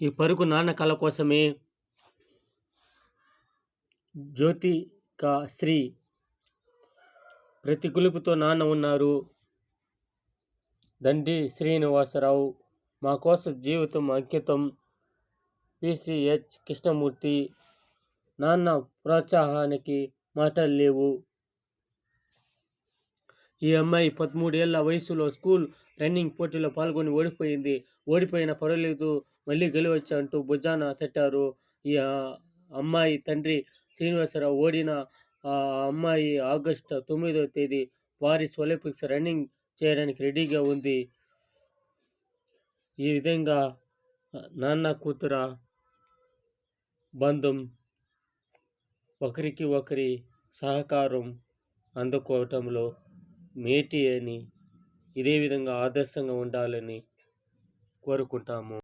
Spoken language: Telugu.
ఈ పరుగు నాన్న కళ కోసమే జ్యోతిక శ్రీ ప్రతి కులుపుతో నాన్న ఉన్నారు. దండి శ్రీనివాసరావు మా కోసం జీవితం అంకితం. పిసిహెచ్ కృష్ణమూర్తి నాన్న ప్రోత్సాహానికి మాటలు లేవు. ఈ అమ్మాయి 13 ఏళ్ల వయసులో స్కూల్ రన్నింగ్ పోటీలో పాల్గొని ఓడిపోయింది. ఓడిపోయినా పర్వాలేదు, మళ్ళీ గెలవచ్చా అంటూ భుజాన తట్టారు ఈ అమ్మాయి తండ్రి శ్రీనివాసరావు. ఓడిన ఆ అమ్మాయి ఆగస్టు 9వ తేదీ పారిస్ ఒలింపిక్స్ రన్నింగ్ చేయడానికి రెడీగా ఉంది. ఈ విధంగా నాన్న కూతుర బంధం ఒకరికి ఒకరి సహకారం అందుకోవటంలో మేటి అని ఇదే విధంగా ఆదర్శంగా ఉండాలని కోరుకుంటాము.